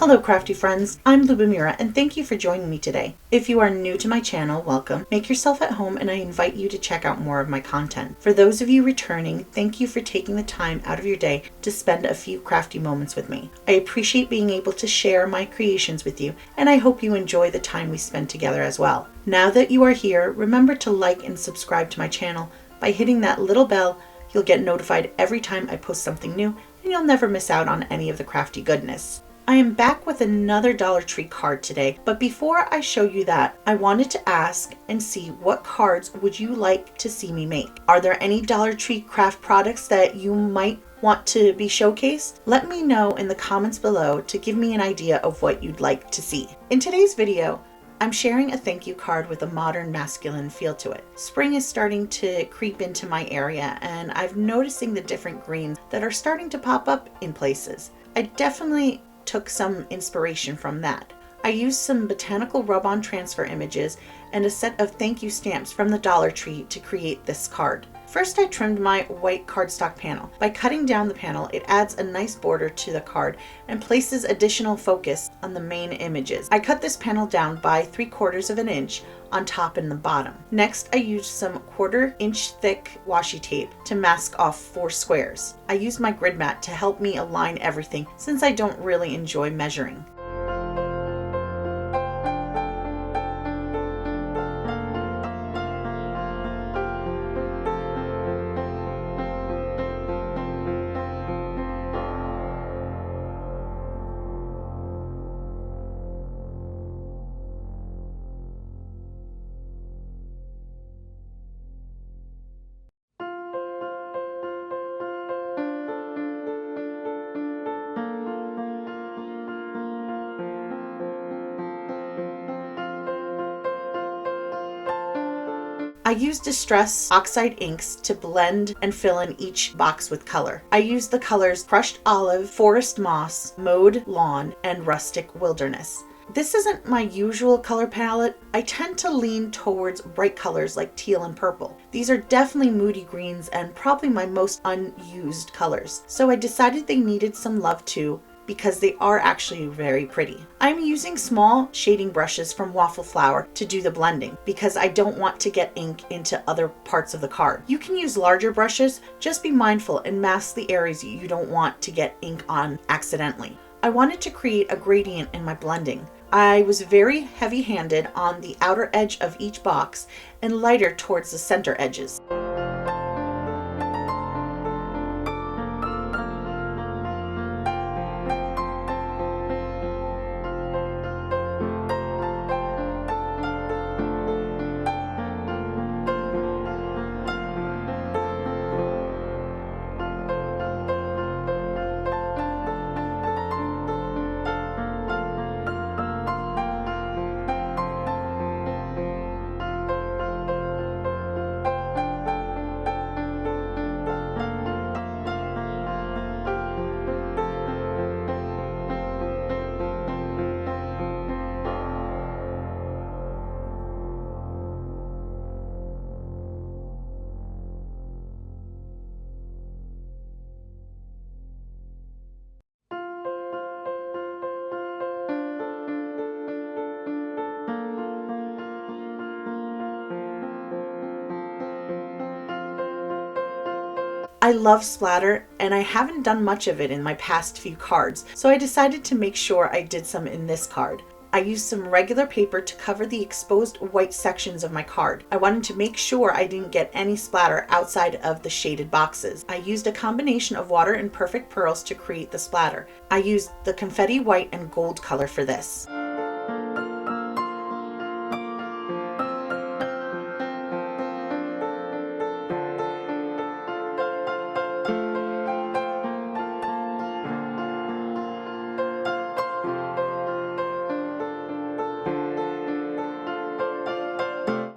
Hello crafty friends, I'm Lubomira and thank you for joining me today. If you are new to my channel, welcome. Make yourself at home and I invite you to check out more of my content. For those of you returning, thank you for taking the time out of your day to spend a few crafty moments with me. I appreciate being able to share my creations with you and I hope you enjoy the time we spend together as well. Now that you are here, remember to like and subscribe to my channel. By hitting that little bell, you'll get notified every time I post something new and you'll never miss out on any of the crafty goodness. I am back with another Dollar Tree card today, but before I show you that, I wanted to ask and see what cards would you like to see me make? Are there any Dollar Tree craft products that you might want to be showcased? Let me know in the comments below to give me an idea of what you'd like to see. In today's video, I'm sharing a thank you card with a modern masculine feel to it. Spring is starting to creep into my area and I'm noticing the different greens that are starting to pop up in places. I definitely took some inspiration from that. I used some Botanical rub-on transfer images and a set of thank you stamps from the Dollar Tree to create this card. First, I trimmed my white cardstock panel. By cutting down the panel, it adds a nice border to the card and places additional focus on the main images. I cut this panel down by 3/4 of an inch on top and the bottom. Next, I used some 1/4 inch thick washi tape to mask off 4 squares. I used my grid mat to help me align everything since I don't really enjoy measuring. I used Distress Oxide inks to blend and fill in each box with color. I used the colors Crushed Olive, Forest Moss, Moed Lawn, and Rustic Wilderness. This isn't my usual color palette. I tend to lean towards bright colors like teal and purple. These are definitely moody greens and probably my most unused colors. So I decided they needed some love too, because they are actually very pretty. I'm using small shading brushes from Waffle Flower to do the blending because I don't want to get ink into other parts of the card. You can use larger brushes, just be mindful and mask the areas you don't want to get ink on accidentally. I wanted to create a gradient in my blending. I was very heavy-handed on the outer edge of each box and lighter towards the center edges. I love splatter and I haven't done much of it in my past few cards, so I decided to make sure I did some in this card. I used some regular paper to cover the exposed white sections of my card. I wanted to make sure I didn't get any splatter outside of the shaded boxes. I used a combination of water and perfect pearls to create the splatter. I used the confetti white and gold color for this.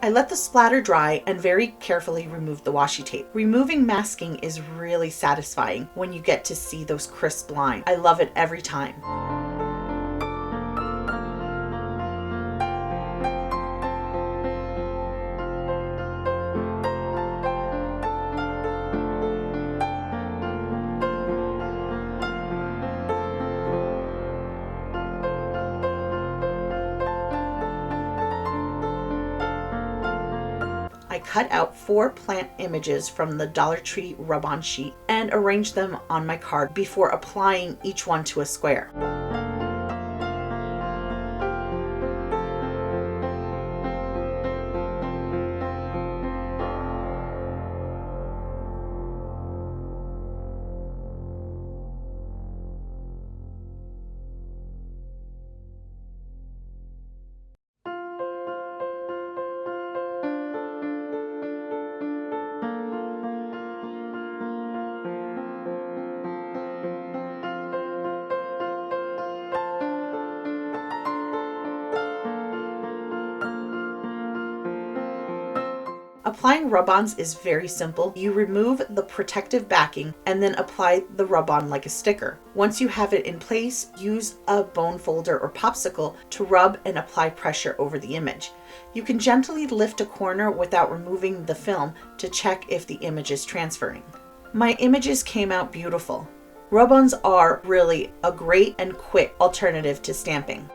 I let the splatter dry and very carefully removed the washi tape. Removing masking is really satisfying when you get to see those crisp lines. I love it every time. cut out 4 plant images from the Dollar Tree rub-on sheet and arranged them on my card before applying each one to a square. Applying rub-ons is very simple. You remove the protective backing and then apply the rub-on like a sticker. Once you have it in place, use a bone folder or popsicle to rub and apply pressure over the image. You can gently lift a corner without removing the film to check if the image is transferring. My images came out beautiful. Rub-ons are really a great and quick alternative to stamping.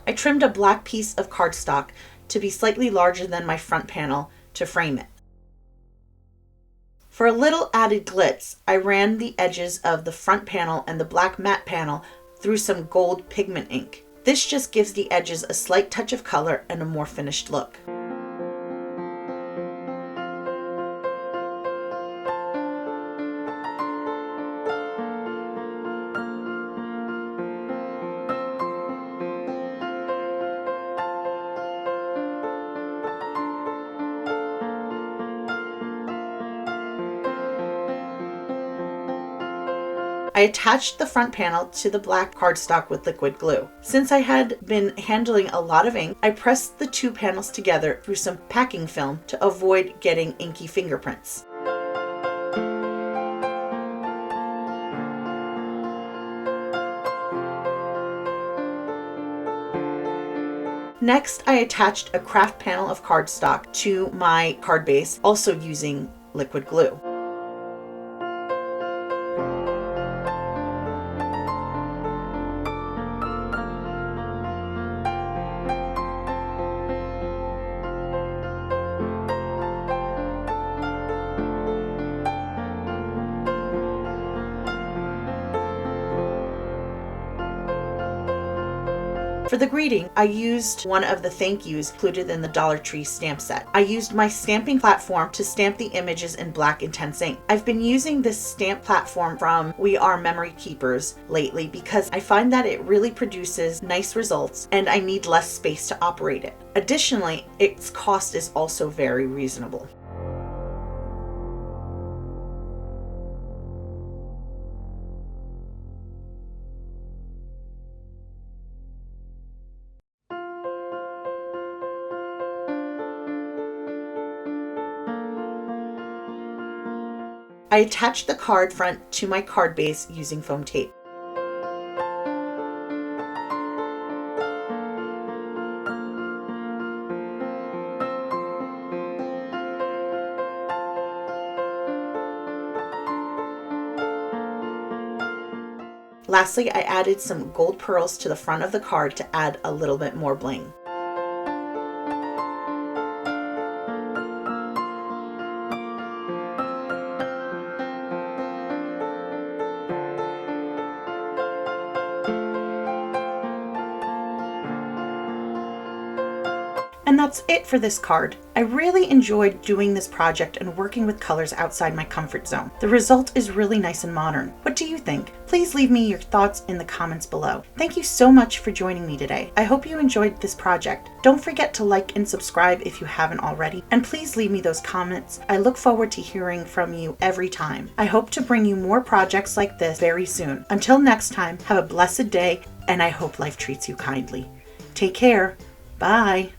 I trimmed a black piece of cardstock to be slightly larger than my front panel to frame it. For a little added glitz, I ran the edges of the front panel and the black matte panel through some gold pigment ink. This just gives the edges a slight touch of color and a more finished look. I attached the front panel to the black cardstock with liquid glue. Since I had been handling a lot of ink, I pressed the 2 panels together through some packing film to avoid getting inky fingerprints. Next, I attached a craft panel of cardstock to my card base, also using liquid glue. For the greeting, I used one of the thank yous included in the Dollar Tree stamp set. I used my stamping platform to stamp the images in black intense ink. I've been using this stamp platform from We Are Memory Keepers lately because I find that it really produces nice results and I need less space to operate it. Additionally, its cost is also very reasonable. I attached the card front to my card base using foam tape. Lastly, I added some gold pearls to the front of the card to add a little bit more bling. And that's it for this card. I really enjoyed doing this project and working with colors outside my comfort zone. The result is really nice and modern. What do you think? Please leave me your thoughts in the comments below. Thank you so much for joining me today. I hope you enjoyed this project. Don't forget to like and subscribe if you haven't already, and please leave me those comments. I look forward to hearing from you every time. I hope to bring you more projects like this very soon. Until next time, have a blessed day, and I hope life treats you kindly. Take care. Bye.